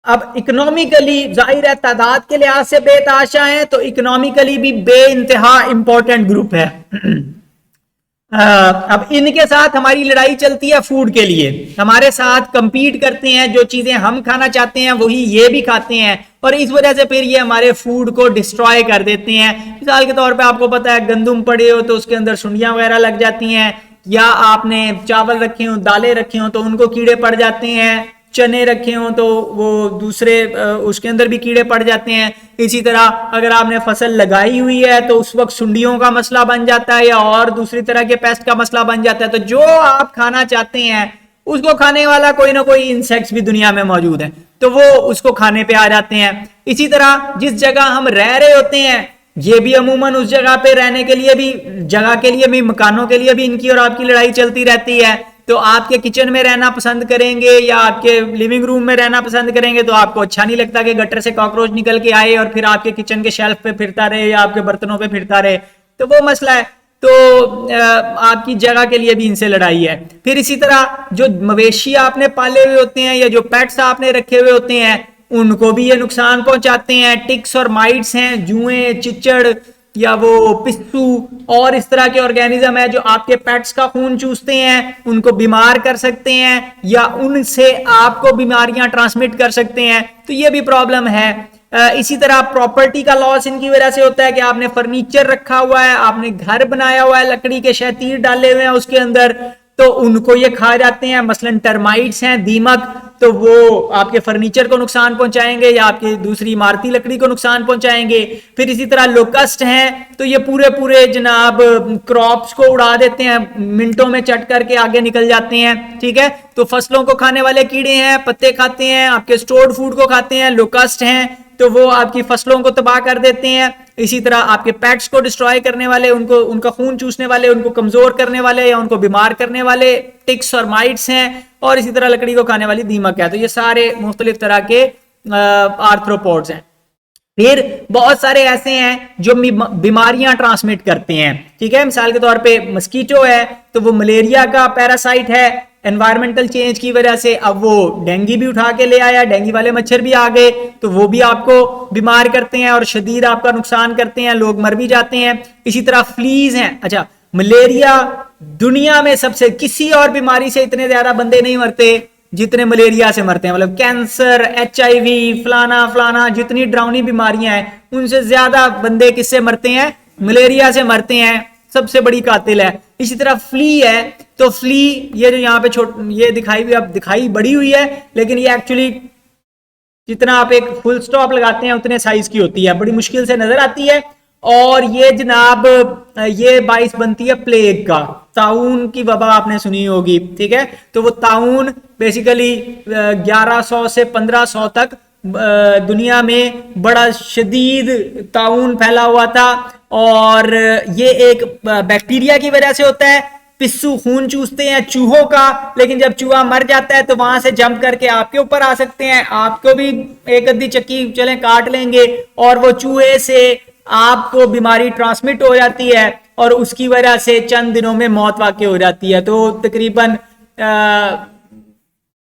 अब इकोनॉमिकली जाहिर है तादाद के लिहाज से बेतहाशा है, तो इकोनॉमिकली भी बे इंतहा इंपॉर्टेंट ग्रुप है। अब इनके साथ हमारी लड़ाई चलती है फूड के लिए, हमारे साथ कंपीट करते हैं, जो चीजें हम खाना चाहते हैं वही ये भी खाते हैं, और इस वजह से फिर ये हमारे फूड को डिस्ट्रॉय कर देते हैं। मिसाल के तौर पे आपको पता है गंदुम पड़े हो तो उसके अंदर सुंडियां वगैरह लग जाती हैं, या आपने चावल रखे हो, दालें रखे हो तो उनको कीड़े पड़ जाते हैं, चने रखे हो तो वो दूसरे उसके अंदर भी कीड़े पड़ जाते हैं। इसी तरह अगर आपने फसल लगाई हुई है तो उस वक्त सुंडियों का मसला बन जाता है, या और दूसरी तरह के पेस्ट का मसला बन जाता है। तो जो आप खाना चाहते हैं उसको खाने वाला कोई ना कोई इंसेक्ट्स भी दुनिया में मौजूद है, तो वो उसको खाने पे आ जाते हैं। इसी तरह जिस जगह हम रह रहे होते हैं, ये भी अमूमन उस जगह पे रहने के लिए भी, जगह के लिए भी, मकानों के लिए भी इनकी और आपकी लड़ाई चलती रहती है। तो आपके किचन में रहना पसंद करेंगे या आपके लिविंग रूम में रहना पसंद करेंगे, तो आपको अच्छा नहीं लगता कि गटर से कॉकरोच निकल के आए और फिर आपके किचन के शेल्फ पे फिरता रहे या आपके बर्तनों पे फिरता रहे, तो वो मसला है। तो आपकी जगह के लिए भी इनसे लड़ाई है। फिर इसी तरह जो मवेशी आपने पाले हुए होते हैं या जो पेट्स आपने रखे हुए होते हैं, उनको भी ये नुकसान पहुंचाते हैं। टिक्स और माइट्स हैं, जुएं, चिचड़ या वो पिस्सू और इस तरह के ऑर्गेनिज्म है जो आपके पेट्स का खून चूसते हैं, उनको बीमार कर सकते हैं या उनसे आपको बीमारियां ट्रांसमिट कर सकते हैं, तो ये भी प्रॉब्लम है। इसी तरह प्रॉपर्टी का लॉस इनकी वजह से होता है कि आपने फर्नीचर रखा हुआ है, आपने घर बनाया हुआ है, लकड़ी के शतीर डाले हुए हैं उसके अंदर, तो उनको ये खा जाते हैं। मसलन टर्माइट्स हैं, दीमक, तो वो आपके फर्नीचर को नुकसान पहुंचाएंगे या आपकी दूसरी इमारती लकड़ी को नुकसान पहुंचाएंगे। फिर इसी तरह लोकस्ट हैं, तो ये पूरे पूरे जनाब क्रॉप्स को उड़ा देते हैं, मिनटों में चट करके आगे निकल जाते हैं। ठीक है, तो फसलों को खाने वाले कीड़े हैं, पत्ते खाते हैं, आपके स्टोर्ड फूड को खाते हैं। लोकस्ट हैं तो वो आपकी फसलों को तबाह कर देते हैं। इसी तरह आपके पेट्स को डिस्ट्रॉय करने वाले, उनको उनका खून चूसने वाले, उनको कमजोर करने वाले या उनको बीमार करने वाले टिक्स और माइट्स हैं, और इसी तरह लकड़ी को खाने वाली दीमक है। तो ये सारे मुख्तलिफ तरह के आर्थ्रोपोड्स हैं। फिर बहुत सारे ऐसे हैं जो बीमारियां ट्रांसमिट करते हैं। ठीक है, मिसाल के तौर पे मस्कीटो है तो वो मलेरिया का पैरासाइट है। एनवायरमेंटल चेंज की वजह से अब वो डेंगू भी उठा के ले आया, डेंगू वाले मच्छर भी आ गए, तो वो भी आपको बीमार करते हैं और शदीद आपका नुकसान करते हैं, लोग मर भी जाते हैं। इसी तरह फ्लीज हैं। अच्छा, मलेरिया दुनिया में सबसे, किसी और बीमारी से इतने ज्यादा बंदे नहीं मरते जितने मलेरिया से मरते हैं। मतलब कैंसर, HIV, फलाना फलाना, जितनी डरावनी बीमारियां हैं उनसे ज्यादा बंदे किससे मरते हैं? मलेरिया से मरते हैं, सबसे बड़ी कातिल है। इसी तरह फ्ली है, तो फ्ली ये जो यहाँ पे ये दिखाई बड़ी हुई है, लेकिन ये एक्चुअली जितना आप एक फुल स्टॉप लगाते हैं उतने साइज की होती है, बड़ी मुश्किल से नजर आती है। और ये जनाब ये बाइस बनती है प्लेग का, ताउन की वबा आपने सुनी होगी। ठीक है, तो वो ताउन बेसिकली 1100 से 1500 तक दुनिया में बड़ा शदीद ताउन फैला हुआ था, और ये एक बैक्टीरिया की वजह से होता है। पिस्सू खून चूसते हैं चूहों का, लेकिन जब चूहा मर जाता है तो वहां से जंप करके आपके ऊपर आ सकते हैं, आपको भी एक अद्धी चक्की चले काट लेंगे, और वो चूहे से आपको बीमारी ट्रांसमिट हो जाती है और उसकी वजह से चंद दिनों में मौत वाक़ई हो जाती है। तो तकरीबन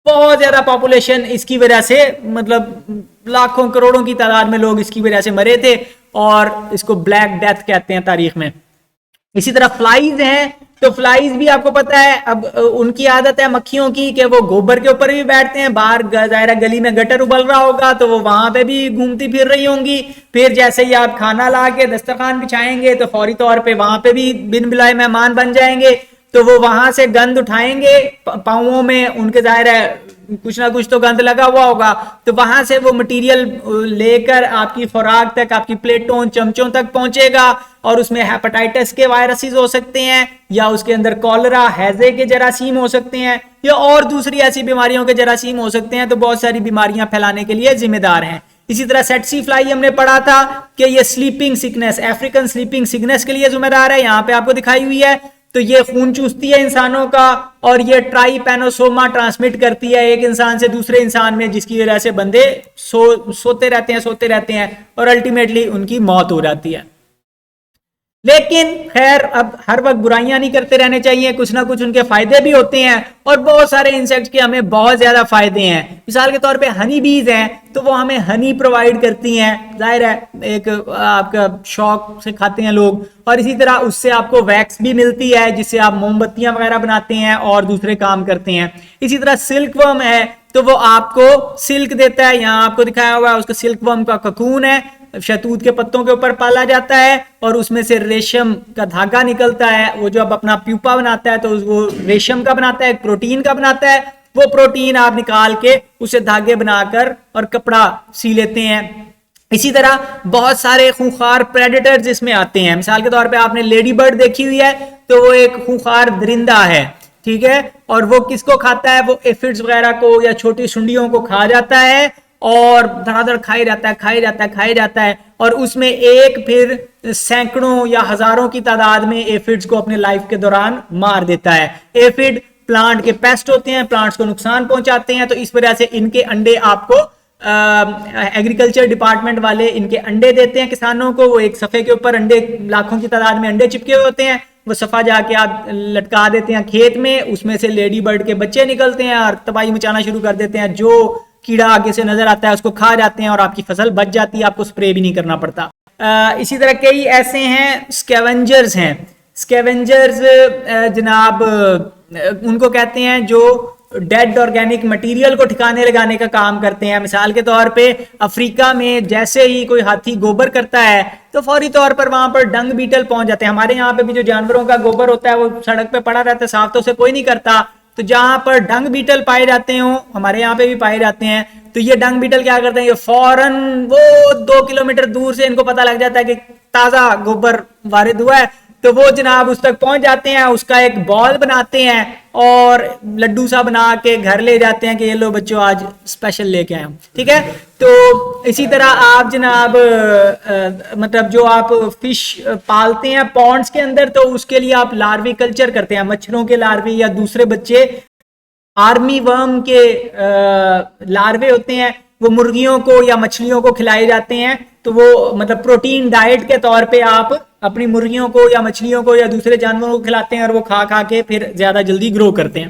बहुत ज्यादा पॉपुलेशन इसकी वजह से, मतलब लाखों करोड़ों की तादाद में लोग इसकी वजह से मरे थे, और इसको ब्लैक डेथ कहते हैं तारीख में। इसी तरह फ्लाइज हैं, तो फ्लाइज भी आपको पता है, अब उनकी आदत है मक्खियों की कि वो गोबर के ऊपर भी बैठते हैं। बाहर जाहिर गली में गटर उबल रहा होगा तो वो वहां पे भी घूमती फिर रही होंगी। फिर जैसे ही आप खाना ला के दस्तरखान बिछाएंगे तो फौरी तौर पे वहां पे भी बिन बुलाए मेहमान बन जाएंगे, तो वो वहां से गंद उठाएंगे, पाँवों में उनके जाहिर है कुछ ना कुछ तो गंद लगा हुआ होगा, तो वहां से वो मटेरियल लेकर आपकी खुराक तक, आपकी प्लेटों चमचों तक पहुंचेगा, और उसमें हेपेटाइटिस के वायरसेस हो सकते हैं, या उसके अंदर कॉलरा, हैजे के जरासीम हो सकते हैं, या और दूसरी ऐसी बीमारियों के जरासीम हो सकते हैं। तो बहुत सारी बीमारियां फैलाने के लिए जिम्मेदार हैं। इसी तरह सेट्सी फ्लाई हमने पढ़ा था कि ये sleeping sickness, African sleeping sickness के लिए जिम्मेदार है, यहाँ पे आपको दिखाई हुई है। तो ये खून चूसती है इंसानों का, और ये ट्राइपेनोसोमा ट्रांसमिट करती है एक इंसान से दूसरे इंसान में, जिसकी वजह से बंदे सोते रहते हैं और अल्टीमेटली उनकी मौत हो जाती है। लेकिन खैर अब हर वक्त बुराइयां नहीं करते रहने चाहिए, कुछ ना कुछ उनके फायदे भी होते हैं और बहुत सारे इंसेक्ट्स के हमें बहुत ज्यादा फायदे हैं। मिसाल के तौर पे हनी बीज हैं तो वो हमें हनी प्रोवाइड करती हैं, जाहिर है एक आपका शौक से खाते हैं लोग, और इसी तरह उससे आपको वैक्स भी मिलती है जिससे आप मोमबत्तियां वगैरह बनाते हैं और दूसरे काम करते हैं। इसी तरह सिल्क वर्म है तो वो आपको सिल्क देता है, यहाँ आपको दिखाया हुआ है उसका सिल्क वर्म का ककून है, शहतूत के पत्तों के ऊपर पाला जाता है और उसमें से रेशम का धागा निकलता है। वो जब अपना प्यूपा बनाता है तो वो रेशम का बनाता है, प्रोटीन का बनाता है, वो प्रोटीन आप निकाल के उसे धागे बनाकर और कपड़ा सी लेते हैं। इसी तरह बहुत सारे खूंखार प्रेडेटर्स इसमें आते हैं। मिसाल के तौर पे आपने लेडी बर्ड देखी हुई है तो वो एक खूंखार दरिंदा है, ठीक है, और वो किसको खाता है, वो एफिड्स वगैरह को या छोटी सुंडियों को खा जाता है और धड़ाधड़ खाई जाता है, खाई जाता है, खाई जाता है, और उसमें एक फिर सैकड़ों या हजारों की तादाद में एफिड्स को अपने लाइफ के दौरान मार देता है। एफिड प्लांट के पेस्ट होते हैं, प्लांट्स को नुकसान पहुंचाते हैं, तो इस वजह से इनके अंडे आपको एग्रीकल्चर डिपार्टमेंट वाले इनके अंडे देते हैं किसानों को। वो एक सफे के ऊपर अंडे, लाखों की तादाद में अंडे चिपके हुए होते हैं, वो सफा जाके आप लटका देते हैं खेत में, उसमें से लेडी बर्ड के बच्चे निकलते हैं और तबाही मचाना शुरू कर देते हैं। जो कीड़ा आगे से नजर आता है उसको खा जाते हैं और आपकी फसल बच जाती है, आपको स्प्रे भी नहीं करना पड़ता। इसी तरह कई ऐसे हैं स्कैवेंजर्स हैं। स्कैवेंजर्स जनाब उनको कहते हैं जो डेड ऑर्गेनिक मटेरियल को ठिकाने लगाने का काम करते हैं। मिसाल के तौर पे अफ्रीका में जैसे ही कोई हाथी गोबर करता है तो फौरी तौर पर वहां पर डंग बीटल पहुंच जाते हैं। हमारे यहाँ पे भी जो जानवरों का गोबर होता है वो सड़क पे पड़ा रहता है, साफ तो उसे कोई नहीं करता, तो जहां पर डंग बीटल पाए जाते हो, हमारे यहाँ पे भी पाए जाते हैं, तो ये डंग बीटल क्या करते हैं, ये फौरन वो 2 किलोमीटर दूर से इनको पता लग जाता है कि ताजा गोबर वारिद हुआ है, तो वो जनाब उस तक पहुंच जाते हैं, उसका एक बॉल बनाते हैं और लड्डू सा बना के घर ले जाते हैं कि ये लो बच्चों आज स्पेशल लेके आए हम, ठीक है। तो इसी तरह आप जनाब मतलब जो आप फिश पालते हैं पॉन्ड्स के अंदर, तो उसके लिए आप लार्वी कल्चर करते हैं, मच्छरों के लार्वी या दूसरे बच्चे आर्मी वर्म के लार्वे होते हैं, वो मुर्गियों को या मछलियों को खिलाए जाते हैं। तो वो मतलब प्रोटीन डाइट के तौर पे आप अपनी मुर्गियों को या मछलियों को या दूसरे जानवरों को खिलाते हैं और वो खा खा के फिर ज्यादा जल्दी ग्रो करते हैं।